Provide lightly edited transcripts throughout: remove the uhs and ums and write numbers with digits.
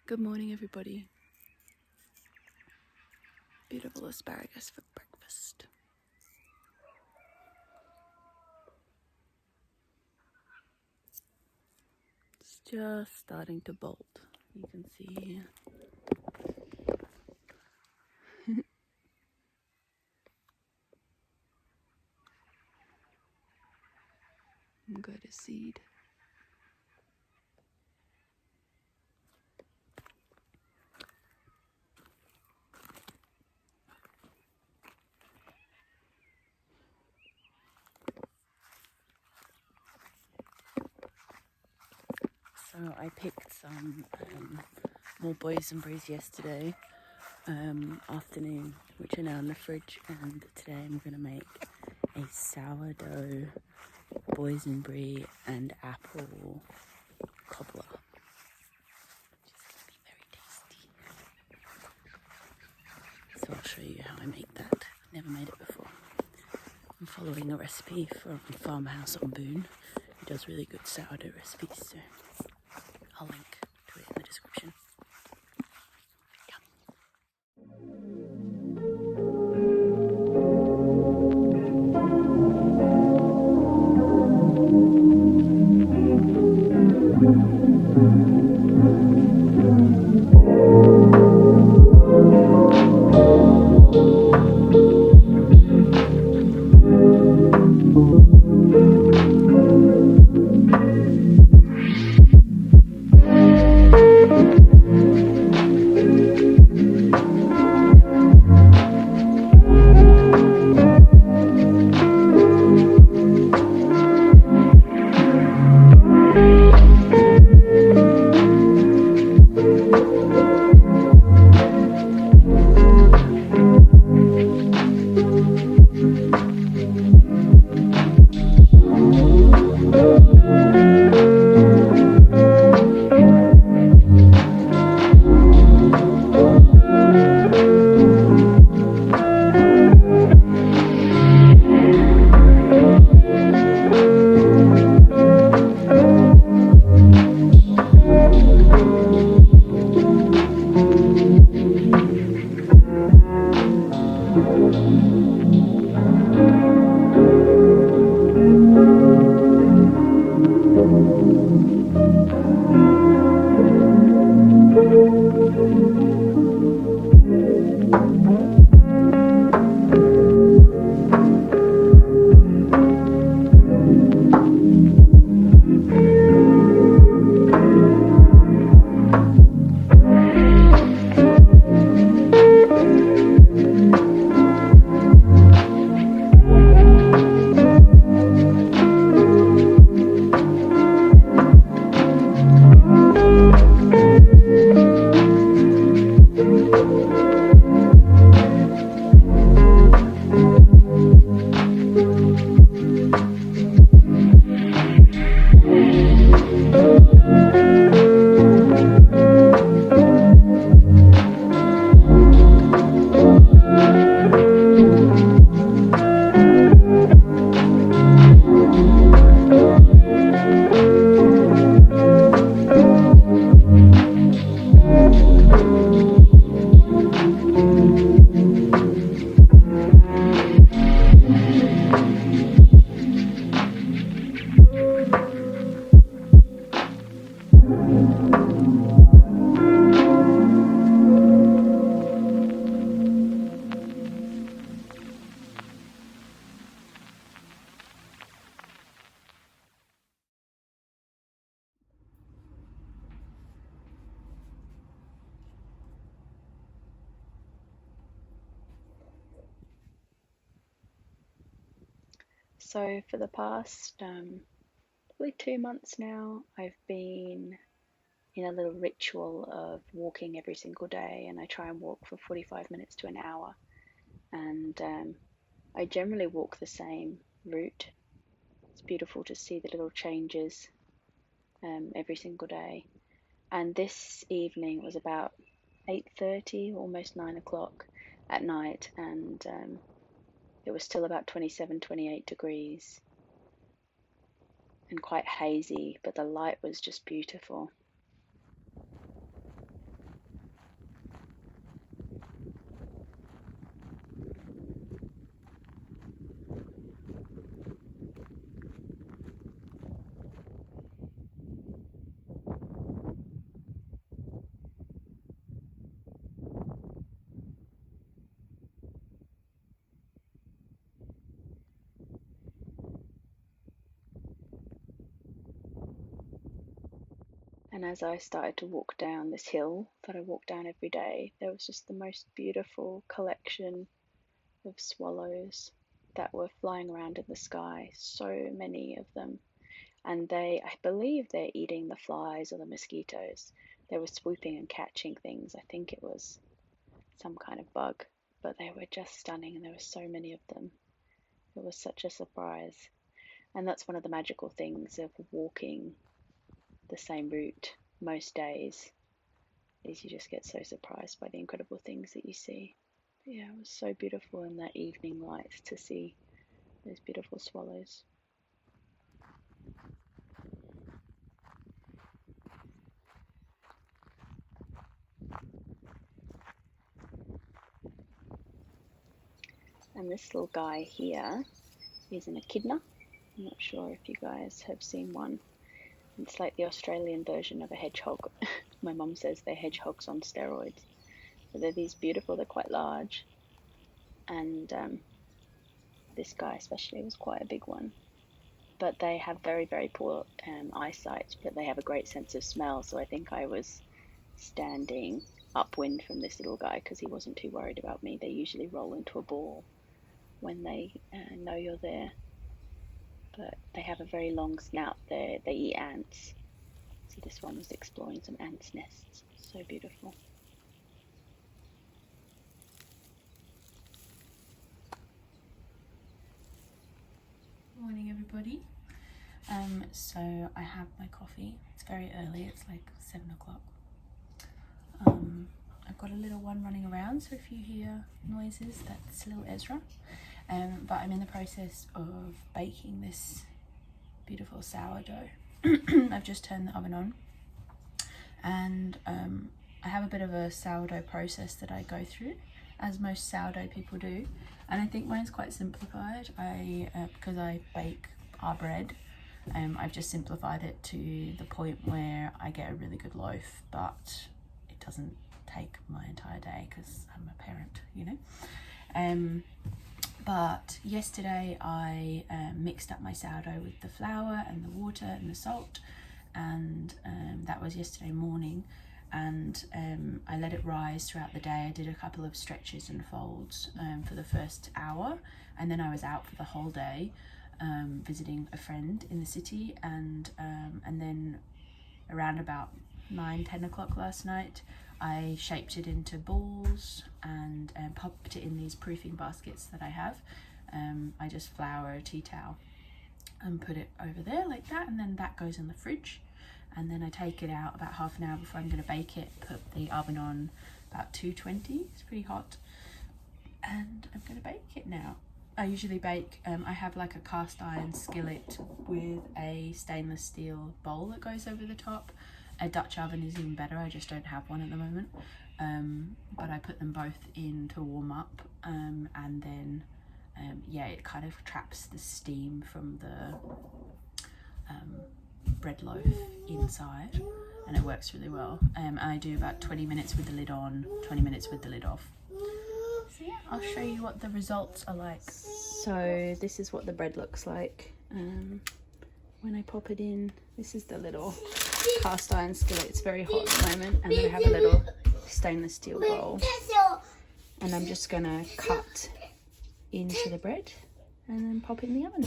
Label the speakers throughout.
Speaker 1: Good morning, everybody. Beautiful asparagus for breakfast. It's just starting to bolt, you can see here. And go to seed. So I picked some more boysenberries yesterday afternoon, which are now in the fridge, and today I'm going to make a sourdough boysenberry and apple cobbler, which is going to be very tasty. So I'll show you how I make that. I've never made it before. I'm following a recipe from Farmhouse on Boone, who does really good sourdough recipes, so I'll link to it in the description. So for the past probably 2 months now, I've been in a little ritual of walking every single day, and I try and walk for 45 minutes to an hour. And I generally walk the same route. It's beautiful to see the little changes every single day. And this evening was about 8:30, almost 9 o'clock at night, and it was still about 27, 28 degrees and quite hazy, but the light was just beautiful. And as I started to walk down this hill that I walk down every day, there was just the most beautiful collection of swallows that were flying around in the sky, so many of them. And I believe they're eating the flies or the mosquitoes. They were swooping and catching things. I think it was some kind of bug, but they were just stunning, and there were so many of them. It was such a surprise. And that's one of the magical things of walking the same route most days, is you just get so surprised by the incredible things that you see. But yeah, it was so beautiful in that evening light to see those beautiful swallows. And this little guy here is an echidna. I'm not sure if you guys have seen one. It's like the Australian version of a hedgehog. My mum says they're hedgehogs on steroids. But they're these beautiful, they're quite large. And this guy especially was quite a big one. But they have very, very poor eyesight, but they have a great sense of smell. So I think I was standing upwind from this little guy because he wasn't too worried about me. They usually roll into a ball when they know you're there. But they have a very long snout. They eat ants. So this one was exploring some ants' nests. So beautiful. Morning, everybody. So I have my coffee. It's very early. It's like 7 o'clock. I've got a little one running around, so if you hear noises, that's little Ezra. But I'm in the process of baking this beautiful sourdough. I've just turned the oven on, and I have a bit of a sourdough process that I go through, as most sourdough people do, and I think mine's quite simplified. Because I bake our bread, I've just simplified it to the point where I get a really good loaf, but it doesn't take my entire day because I'm a parent, you know. But yesterday I mixed up my sourdough with the flour and the water and the salt, and that was yesterday morning, and I let it rise throughout the day. I did a couple of stretches and folds for the first hour, and then I was out for the whole day visiting a friend in the city, and then around about 9-10 o'clock last night I shaped it into balls and popped it in these proofing baskets that I have. I just flour a tea towel and put it over there like that, and then that goes in the fridge, and then I take it out about half an hour before I'm going to bake it. Put the oven on about 220, it's pretty hot, and I'm going to bake it now. I usually bake, I have like a cast iron skillet with a stainless steel bowl that goes over the top. A Dutch oven is even better, I just don't have one at the moment. But I put them both in to warm up, and then yeah, it kind of traps the steam from the bread loaf inside, and it works really well. I do about 20 minutes with the lid on, 20 minutes with the lid off. So yeah, I'll show you what the results are like. So this is what the bread looks like when I pop it in. This is the little cast iron skillet. It's very hot at the moment, and then I have a little stainless steel bowl, and I'm just gonna cut into the bread and then pop in the oven.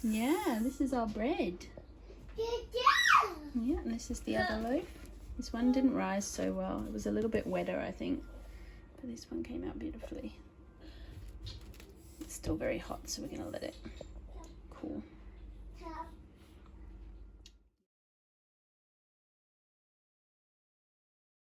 Speaker 1: Yeah, this is our bread. Yeah, and this is the other loaf. This one didn't rise so well. It was a little bit wetter, I think. But this one came out beautifully. It's still very hot, so we're going to let it cool.